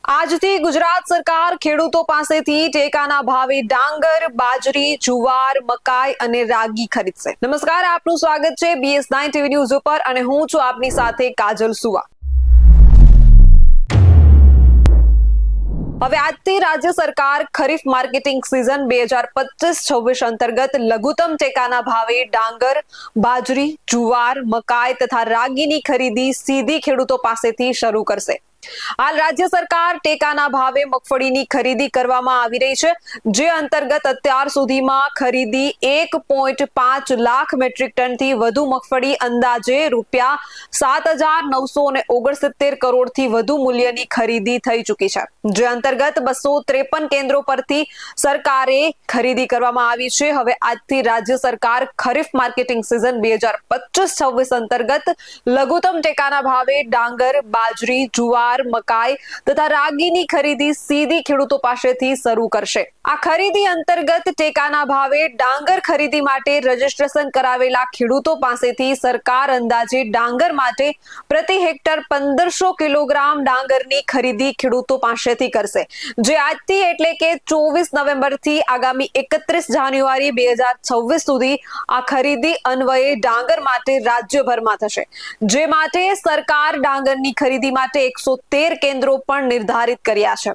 આજથી ગુજરાત સરકાર ખેડૂતો પાસેથી ટેકાના ભાવે ડાંગર, બાજરી, જુવાર, મકાઈ અને રાગી ખરીદશે। નમસ્કાર, આપનું સ્વાગત છે BS9 ટીવી ન્યૂઝ ઉપર અને હું છું આપની સાથે કાજલ સુવા। હવે આજથી રાજ્ય સરકાર ખરીફ માર્કેટિંગ સીઝન 2025-26 અંતર્ગત લઘુત્તમ ટેકાના ભાવે ડાંગર, બાજરી, જુવાર, મકાઈ તથા રાગીની ખરીદી સીધી ખેડૂતો પાસેથી શરૂ કરશે। હાલ રાજ્ય સરકાર ટેકાના ભાવે મગફળીની ખરીદી કરવામાં આવી રહી છે, જે અંતર્ગત અત્યાર સુધીમાં ખરીદી 1.5 લાખ મેટ્રિક ટનથી વધુ મગફળી અંદાજે ₹7,969 કરોડથી વધુ મૂલ્યની ખરીદી થઈ ચૂકી છે, જે અંતર્ગત 253 કેન્દ્રો પરથી સરકારે ખરીદી કરવામાં આવી છે। હવે આજથી રાજ્ય સરકાર ખરીફ માર્કેટિંગ સીઝન 2025-26 અંતર્ગત લઘુત્તમ ટેકાના ભાવે ડાંગર, બાજરી, જુવાર, મકાઈ તથા રાગીની ખરીદી સીધી ખેડૂતો પાસેથી શરૂ કરશે। આ ખરીદી અંતર્ગત ટેકાના ભાવે ડાંગર ખરીદી માટે રજીસ્ટ્રેશન કરાવેલા ખેડૂતો પાસેથી સરકાર અંદાજે ડાંગર માટે પ્રતિ હેક્ટર 1500 કિલોગ્રામ ડાંગરની ખરીદી ખેડૂતો પાસેથી કરશે, જે આજથી એટલે કે 24 નવેમ્બરથી આગામી 31 જાન્યુઆરી 2026 સુધી આ ખરીદી અન્વયે ડાંગર માટે રાજ્યભરમાં થશે, જે માટે સરકાર ડાંગરની ખરીદી માટે 113 કેન્દ્રો પણ નિર્ધારિત કર્યા છે।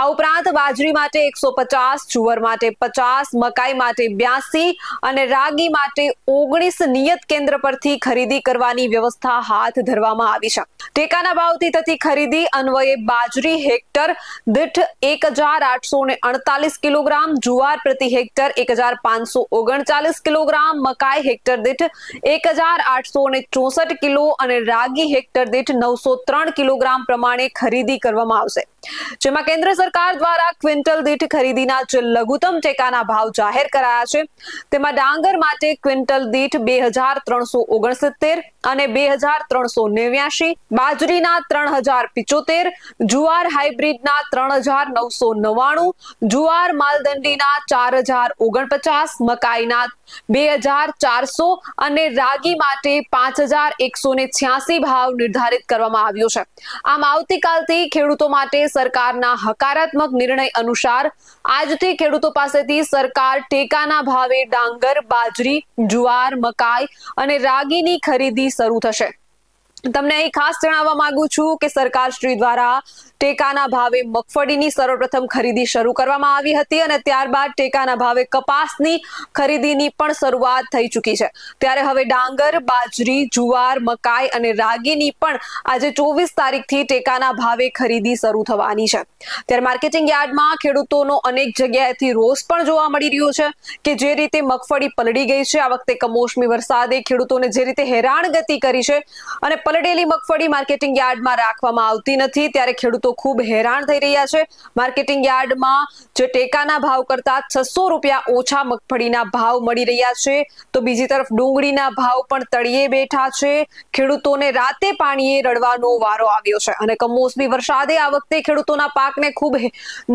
આ ઉપરાંત બાજરી માટે 150, જુવાર માટે 50, મકાઈ માટે 82 અને રાગી માટે 19 નિયત કેન્દ્ર પરથી ખરીદી કરવાની વ્યવસ્થા હાથ ધરવામાં આવી છે। ટેકાના ભાવથી થતી ખરીદી અન્વયે બાજરી હેક્ટર દીઠ 1,848 કિલોગ્રામ, જુવાર પ્રતિ હેક્ટર 1,539 કિલોગ્રામ, મકાઈ હેક્ટર દીઠ 1,864 કિલો અને રાગી હેક્ટર દીઠ 903 કિલોગ્રામ પ્રમાણે ખરીદી કરવામાં આવશે, જેમાં કેન્દ્ર સરકાર દ્વારા ક્વિન્ટલ દીઠ ખરીદીના જે લઘુત્તમ ટેકાના ભાવ જાહેર કરાયા છે, તેમાં ડાંગર માટે ક્વિન્ટલ દીઠ 2,369 અને 2,389, બાજરીના 3,075, જુવાર હાઇબ્રિડના 3,999, જુવાર માલદંડીના 4,049, મકાઈના 2,400 અને રાગી માટે 5,186 ભાવ નિર્ધારિત કરવામાં આવ્યો છે। આમ આવતીકાલથી ખેડૂતો માટે સરકારના હકારાત્મક નિર્ણય અનુસાર આજથી ખેડૂતો પાસેથી સરકાર ટેકાના ભાવે ડાંગર, બાજરી, જુવાર, મકાઈ અને રાગીની ખરીદી શરૂ થશે। તમને અહીં ખાસ જણાવવા માંગુ છું કે સરકારશ્રી દ્વારા ટેકાના ભાવે મગફળીની સર્વપ્રથમ ખરીદી શરૂ કરવામાં આવી હતી અને ત્યારબાદ ટેકાના ભાવે કપાસની ખરીદીની પણ શરૂઆત થઈ ચૂકી છે। ત્યારે હવે ડાંગર, બાજરી, જુવાર, મકાઈ અને રાગીની પણ આજે 24 તારીખથી ટેકાના ભાવે ખરીદી શરૂ થવાની છે। ત્યારે માર્કેટિંગ યાર્ડમાં ખેડૂતોનો અનેક જગ્યાએથી રોષ પણ જોવા મળી રહ્યો છે કે જે રીતે મગફળી પલળી ગઈ છે। આ વખતે કમોસમી વરસાદે ખેડૂતોને જે રીતે હેરાનગતિ કરી છે અને પલળેલી મગફળી માર્કેટિંગ યાર્ડમાં રાખવામાં આવતી નથી, ત્યારે ખેડૂતો ખૂબ હેરાન થઈ રહ્યા છે। માર્કેટિંગ યાર્ડમાં જે ટેકાના ભાવ કરતા 600 રૂપિયા ઓછા મગફળીના ભાવ મળી રહ્યા છે, તો બીજી તરફ ડુંગળીના ભાવ પણ તળિયે બેઠા છે। ખેડૂતોને રાતે પાણીએ રડવાનો વારો આવ્યો છે અને કમોસમી વરસાદે આ વખતે ખેડૂતોના પાકને ખૂબ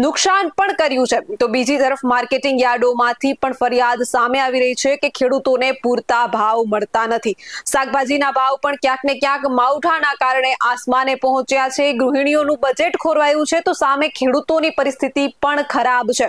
નુકસાન પણ કર્યું છે, તો બીજી તરફ માર્કેટિંગ યાર્ડોમાંથી પણ ફરિયાદ સામે આવી રહી છે કે ખેડૂતોને પૂરતા ભાવ મળતા નથી। શાકભાજીના ભાવ પણ ક્યાંક ને ક્યાંક માવઠાના કારણે આસમાને પહોંચ્યા છે। ગૃહિણીઓનું બજેટ ખોરવાયું છે, તો સામે ખેડૂતોની પરિસ્થિતિ પણ ખરાબ છે।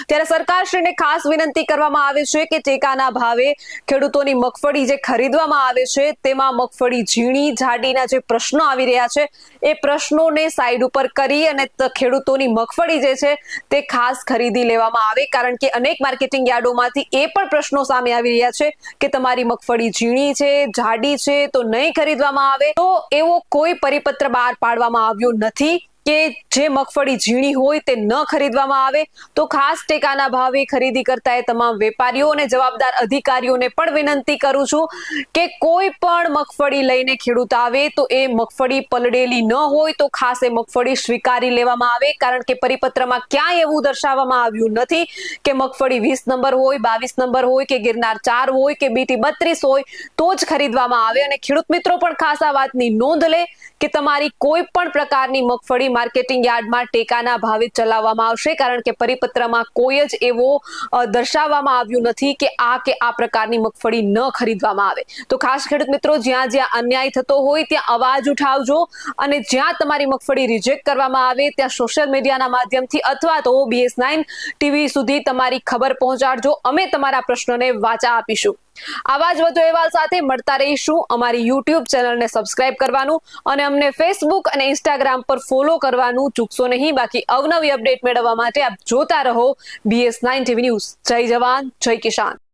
ત્યારે સરકારશ્રીને ખાસ વિનંતી કરવામાં આવે છે કે ટેકાના ભાવે ખેડૂતોની મગફળી જે ખરીદવામાં આવે છે તેમાં મગફળી ઝીણી, જાડીના જે પ્રશ્નો આવી રહ્યા છે એ પ્રશ્નોને સાઈડ ઉપર કરી અને ખેડૂતોની મગફળી જે છે તે ખાસ ખરીદી લેવામાં આવે, કારણ કે અનેક માર્કેટિંગ યાર્ડોમાંથી એ પણ પ્રશ્નો સામે આવી રહ્યા છે કે તમારી મગફળી ઝીણી છે, જાડી છે તો નહીં ખરીદવામાં આવે। તો એવો કોઈ પરિપત્ર બહાર પાડવામાં આવ્યો નથી કે જે મગફળી ઝીણી હોય તે ન ખરીદવામાં આવે। તો ખાસ ટેકાના ભાવે ખરીદી કરતા એ તમામ વેપારીઓ અને જવાબદાર અધિકારીઓને પણ વિનંતી કરું છું કે કોઈ પણ મગફળી લઈને ખેડૂત આવે તો એ મગફળી પલળેલી ન હોય તો ખાસ એ મગફળી સ્વીકારી લેવામાં આવે, કારણ કે પરિપત્રમાં ક્યાંય એવું દર્શાવવામાં આવ્યું નથી કે મગફળી 20 નંબર હોય, 22 નંબર હોય કે ગિરનાર 4 હોય કે BT 32 હોય તો જ ખરીદવામાં આવે। અને ખેડૂત મિત્રો પણ ખાસ આ વાતની નોંધ લે કે તમારી કોઈ પણ પ્રકારની મગફળી માર્કેટિંગ યાર્ડમાં ટેકાના ભાવે ચલાવવામાં આવશે, કારણ કે પરિપત્રમાં કોઈ જ એવો દર્શાવવામાં આવ્યું નથી કે આ પ્રકારની મગફળી ન ખરીદવામાં આવે. તો ખાસ ખેડૂત મિત્રો, જ્યાં જ્યાં અન્યાય થતો હોય ત્યાં અવાજ ઉઠાવજો, અને જ્યાં તમારી મગફળી રિજેક્ટ કરવામાં આવે ત્યાં સોશિયલ મીડિયાના માધ્યમથી અથવા તો BS9 TV સુધી તમારી ખબર પહોંચાડજો. અમે તમારા પ્રશ્નોને વાચા આપીશું. આવા જ વધુ અહેવાલ સાથે મળતા રહીશું. અમારી YouTube ચેનલને સબસ્ક્રાઇબ કરવાનું અને અમને Facebook અને Instagram પર ફોલો કરવાનું ચૂકશો નહીં. બાકી અવનવી અપડેટ મેળવવા માટે આપ જોતા રહો BS9 TV ન્યૂઝ. જય જવાન, જય કિસાન.